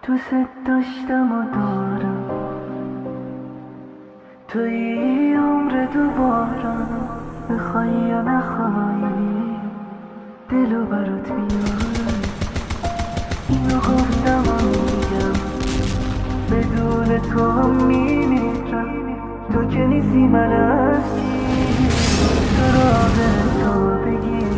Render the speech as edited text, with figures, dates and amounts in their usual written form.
دوست داشتم و دارم، توی عمر دوباره، بخوای یا نخوای دلو برات میارم. اینو گفتم و میگم بدون تو هم میمیرم. تو که نیستی من هستی، سراغ تو بگیر